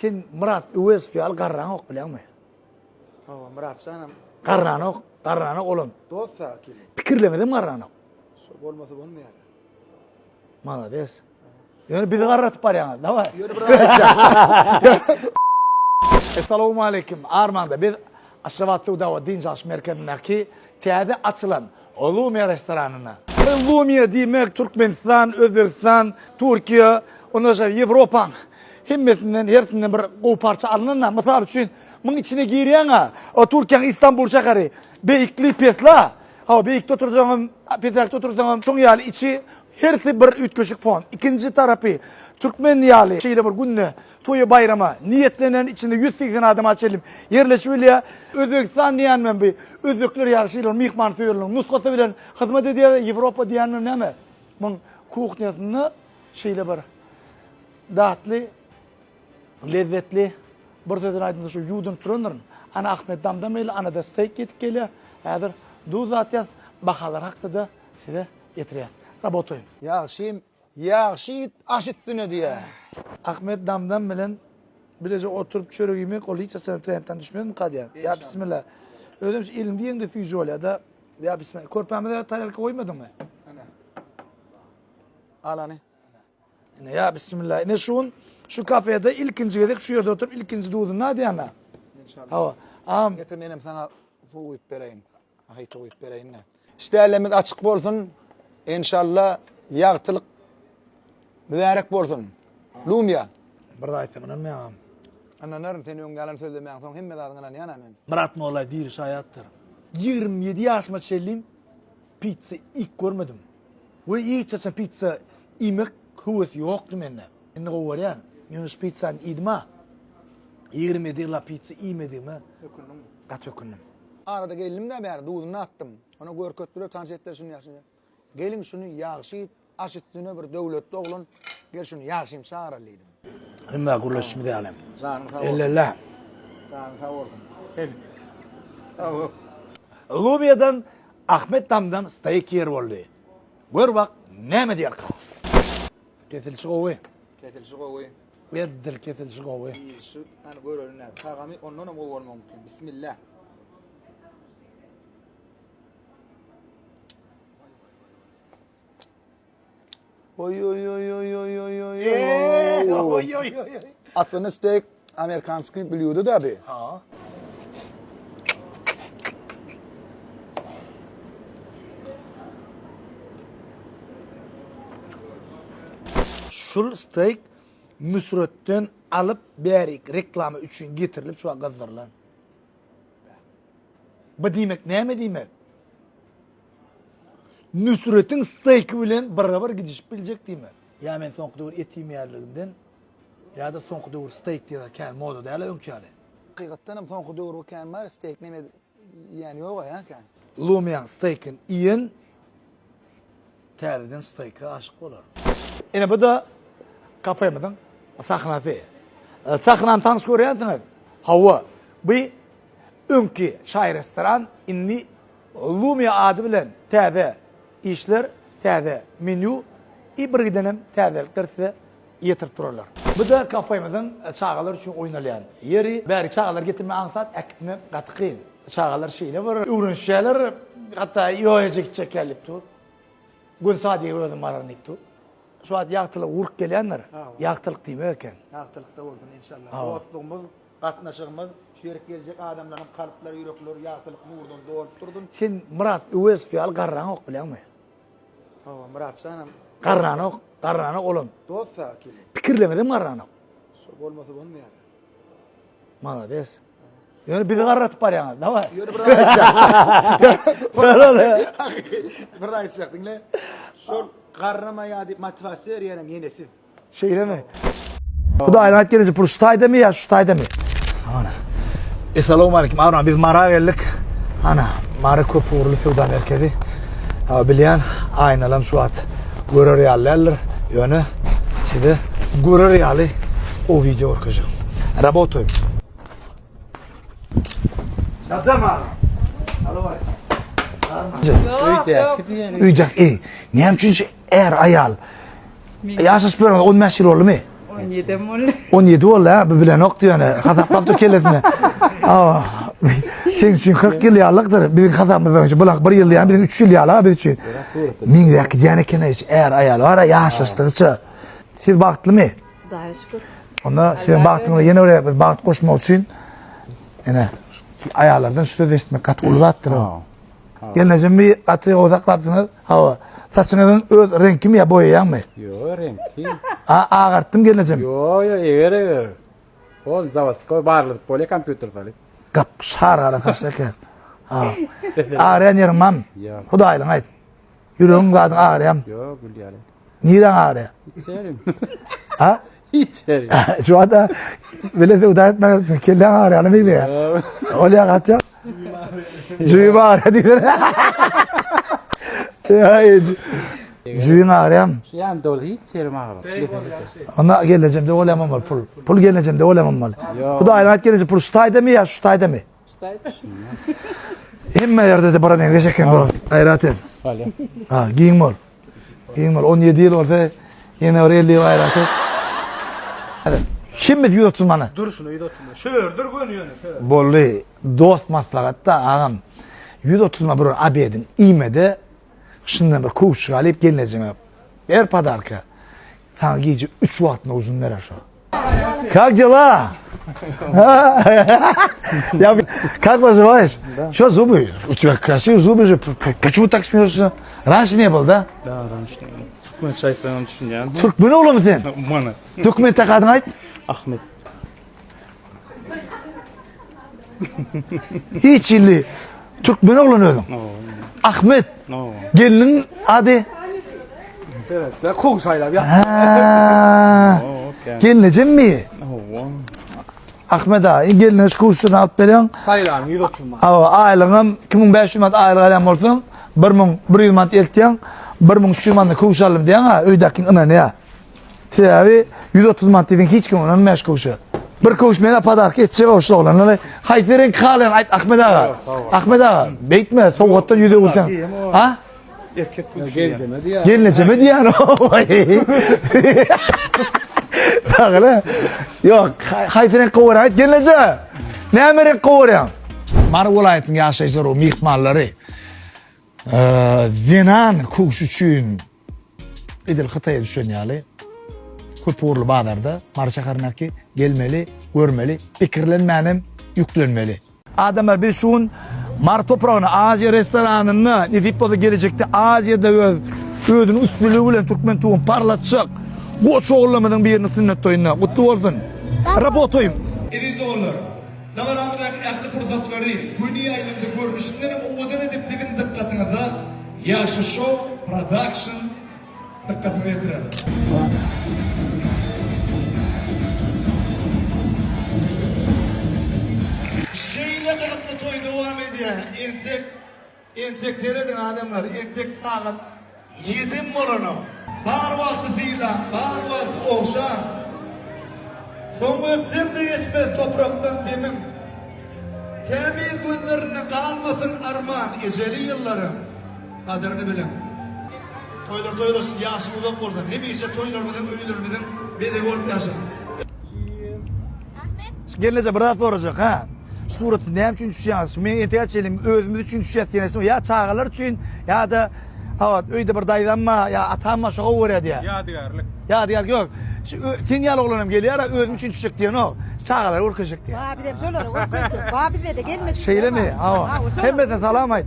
Sen Murat Üves fiyal garran ok bilen mi? Hava Murat sanam. Garran ok oğlum. Dost sakili. Pikirlemedin mi garran ok? Şu olmasa olmuyor. Malades. Yani bizi garratıp var yani. Ne var? Yürü bırak. Esselamu aleyküm. Armanda biz Aşravat Suda Din Caş Merkezi'ndeki tiyade açılan Lumiya restoranına. Lumiya demek Türkmenistan, Özbekistan, Türkiye, ondan sonra Avrupa. Himmetinden, hersinden bir o parça alınır. Mesela için bunun içine giriyen o Türkiye'nin İstanbul şehri Beyikli Petla. Ha Beyik'te oturduğum, Petrak'ta oturduğum şun yali içi hersi bir üç köşük fon. İkinci tarafı Türkmen yali şeyle bir günne toyu bayrama niyetlenen içinde 180 adam açalım. Yerleşiyle Özbekistan diyen ben bir Özbekler yarışıyla mihman söylüyorum. Nuskası bilen hizmet ediyor Avrupa diyen ben ne mi? Bunun kuhnyasını şeyle bir dağıtlı lezzetli bir sözün aydınlığı şu yudun turunların. Ana Ahmet Damdamayla, ana da steak yedik geliyor. Eğer du zaten bakalar hakkında da size getiriyor. Rabotoyum. Yaxşit aşıttını diye. Ahmet Damdam bilen bilece oturup çörek yemek ol hiç açarım trenden düşmedim kadiyan. Ya bismillah. Öyle bir ilim diyen de füze oluyor da ya bismillah. Korpamda tarelka koymadın mı? Al hani. Ya bismillah. Ne şun? Şu kafede ilkinci yedik şu yerde oturup ilkinci doğdun ne diyen ha? İnşallah. Hava. Am. Getir benim sana su uyup vereyim. Ahit uyup vereyim ne? İşlerimiz açık olsun. İnşallah yağtılık mübarek olsun. Lumya. Bir daha etmem ne am. Anna narın seni yöngalan söylemeyen son himme dadına ne anamın. Murat mı olay değil hayattır. 27 yaşıma çelim pizza ilk görmedim. Ve ilk çeşen pizza yemek huvvet yoktu menne. Ne var yani? Yunus pizzanın idma. 27 yıla pizza yemediğimi kat yokunum. Arada gelim de beriduğunu attım. Ona gör kötülüyor tansetler şunu yaşın. Gelin şunu yaxşit aşıttığını bir devletli oğlun. Gel şunu yaxşim çağıralıydım. Rimma kurlaşım diyelim. Zanın sağ olsun. Ellallah. Zanın sağ olsun. Lubiyadan Ahmet Dam'dan steak yer oldu. Gör bak ne mi diyor ka? Kesilçi kovu. Ketilşi kovuy. Verdil kesilçi kovu. İyi şu hani gör önüne. Tağami ondan mı olma mümkün. Bismillah. Oy oy oy oy oy oy oy oy. Aslında steak Amerikanski biliyordu da abi. Ha. Şul steak Nusret'ten alıp berik reklamı için getirilip şu an gazdırılan. Bu demek ne mi demek? Nusret'in steak'i bilen beraber gidişip bilecek değil mi? Ya ben son kudur et yemeyerliğinden ya da son kudur steak diye kendi moda değerli önkâli. Hakikaten son kudur kan var steak ne yani yok ya kan. Lumiyan steak'in iyin teriden steak'a aşık olur. Yine bu da kafemizin sahnası. Sahnan tanış görüyorsunuz. Hava. Bu önkü çay restoran inni Lumiya adı bilen təze işler, təze menü bir gidenim təzelikler size yetirip dururlar. Bu da kafemizin çağalar için oynalayan yeri. Bari çağalar getirme ansat ekitme katkıyın. Çağalar şeyle var. Ürün şeyler hatta yoyacak çekerlip dur. Gün saati yoyadın maranıp dur. Şu an yağtılık vuruk geliyenler, yağtılık değil mi erken? Yağtılıkta olsun inşallah. Dostluğumuz, katnaşığımız, şu yere gelecek adamların kalpleri, yürekleri, yağtılık nurdan doğru durdun. Sen Murat Üves fiyal garran ok bilen mi? Hava Murat sanam. Garran ok oğlum. Dost sakili. Pikirlemedin mi garran ok? Şu olmasa olmuyor. Malades. Yani bizi garratıp var yani, ne var? Yürü bırak. Burada içecektin ne? Şu karnıma ya motivasyon yerim yenisi. Şeyle mi? Bu da aylanat gelince bu şutayda mı ya şutayda mı? Ana. Esselamu aleyküm. Ana biz Mara geldik. Ana Mara Köpüğürlü Suda merkezi. Bilen aynalan şu at. Görür yerler yönü. Size görür yerli o video orkacağım. Rabotoyum. Şadam abi. Alo var. Üydek iyi. Niyem çünkü eğer ayal. Yaşas böyle 15 yıl oldu mu? 17 molle. 17 oldu ha, bu bilen ok diyor ne. Kazaklar da keletine. Aa, sen için 40 yıl yallıktır. Bizim kazakımızdan önce bulak 1 yıl yani, bizim 3 yıl yallık biz için. Min yakı diyene kene hiç eğer ayal var ya yaşlaştıkça. Siz baktlı mı? Xudaya şükür. Onda sen baktığında yine oraya bir baht koşmak için yine ayarlardan süre değiştirmek katı uzattır o. Geleceğim bir katı uzaklattınız. Hava. Saçınızın öz rengi mi ya boyayan mı? Yo, renki. Ağarttım geleceğim. Yo, ever. O zavaskoy barlık böyle kompüter falan. Kap şar ara taşlarken. Ağrıyan yerim mam. Ya. Hudaylığın ayt. Yüreğim kadın ağrıyam. Yo, gül yani. Niren ağrıya? İçerim. Ha? İçerim. Şu anda böyle de udayet etmek kellen ağrıyanı mıydı ya? Olaya kat ya. Cüyüm ağrıya diyor. Cüyüm ağrıyam. Şu yan dolu içerim ağrım. Ona geleceğim de olamam var pul. Pul geleceğim de olamam var. Yo. Hudaylığın ayt gelince pul şutayda mı ya şutayda mı? Himme yerde de bana ne geçerken bu. Hayrat et. Öyle. Ha, giyin mol. Giyin mol. 17 yıl orada yine oraya 50 yıl hayrat et. Hadi. Şimdi yüz oturmanı. Dur şunu iyi oturma. Şöyle dur koyun şöyle. Bolli dost maslahatta ağam. Yüz oturma bir abi edin. İğmede şundan bir kuş alıp geleceğim. Her padarka. Sana giyici 3 vaktine uzun verir şu. Kalk cela. Ya как называешь? Что зубы? У тебя красивые зубы же. Почему так смеешься? Раньше не было, да? Da rançlı. Ben şaytlarını düşüneceğim. Türkmen oğlum sen. Bana. Türkmen takadın ait. Ahmet. Hiç illi. Türkmen oğlum öldüm. Ahmet. No. Gelinin adı. Evet. Ya kol saylar ya. Ha. Okay. Gelinecek mi? Oh. Ahmet ağa. Gelinin şu kuşunu alıp veriyorsun. Saylar iyi oturma. Aylığım 2500 manat aylık alem olsun. 1100 manat eltiyen. 1300 manat kuş alım diyen ha. Öydakin ınan ya. Tabi 130 manat dedin hiç kim onun meş kuşu. Bir kuş mene padark etçe hoşlu olan. Hayferin kalen ayt Ahmet ağa. Ahmet ağa. Beytme soğuktan yüde olsan. Ha? Erkek kuş. Genzemedi ya. Gelineceğim diyen o. Takılı. Yok. Hayferin kovur ayt gelineceğim. Ne emerin kovur ya? Mara olayetin yaşayıcılar o mihmalları. Zinan kuş için idil Xitay'a düşen yali. Köp uğurlu bağlarda marşakarnaki gelmeli, görmeli, fikirlenmenim, yüklenmeli. Adamlar bir şun mar toprağını Azya restoranını edip o da gelecekte Azya'da ödün üstülüğü ile Türkmen tuğun parlatacak. Koç oğullamının bir yerini sünnet toyuna. Kutlu olsun. Rabotoyum. Ediz oğullar, dağıramıdaki ähli fırsatları güni aýlymda görnüşinden owadan edip sizin dikkatinize Yaxşı Show Production dikkatini yetirer. Şeýle gyzyqly toý dowam edýär. Entek edin adamlar, entek tagyn yedim bolany. Bar wagty diýilen, bar wagty oğşan. Soňra öpsem de geçmez topraktan demin. Temel günlerine kalmasın arman, eceli yılların. Kadrini bilin. Toylar yaşı uzak oradan. Hemiyse toylarımızın, öylerimizin beri olup yaşın. Gelince biraz soracak ha. Suratı ne için düşüyorsun? Men ihtiyaç elim özümüz için düşüyorsun. Ya çağalar için ya da evet öyde bir daydanma ya atanma şoğa uğraya diye. Yadigarlık. Ya diğer yok. Sen yal oğlanım geliyor ya özüm için düşecek diyor o. Çağalar urkacak diye. Abi de şöyle okuyacak. Abi de gelmedi. Şeyle mi? Ha. Hemmete salamayt.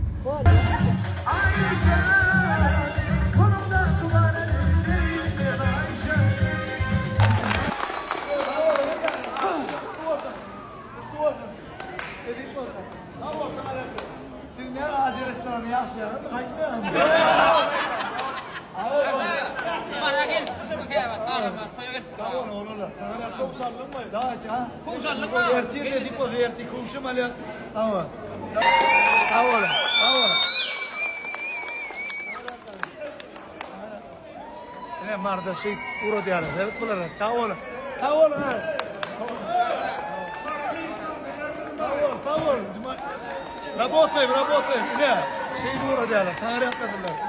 Ne Azya restoranı yaşayalım. Ertir dedik o ertir kuşum alıyor. Tamam. Tamam. Tamam. Ne marda şey uro diyorlar. Evet bunlar. Tamam. Tamam. Tamam. Работаем. Ne? Şey uro diyorlar. Tanrı yapmadılar.